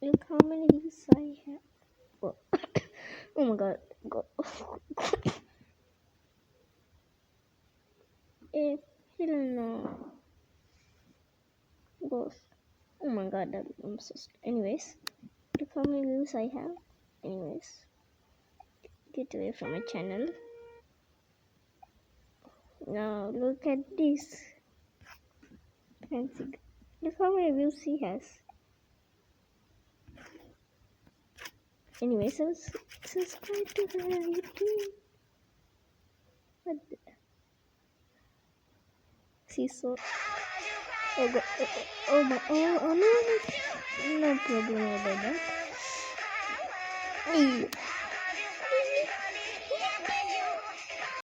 Look how many views I have. Oh, oh my god. Go. Eh, Hello. Boss. Oh my god, I'm so. Anyways, look how many views I have. Anyways, get away from my channel. Now look at this. Fancy. Look how many views he has. Anyways, subscribe to her YouTube. What the? She's so. Oh god. Oh my. Oh no. No problem about that.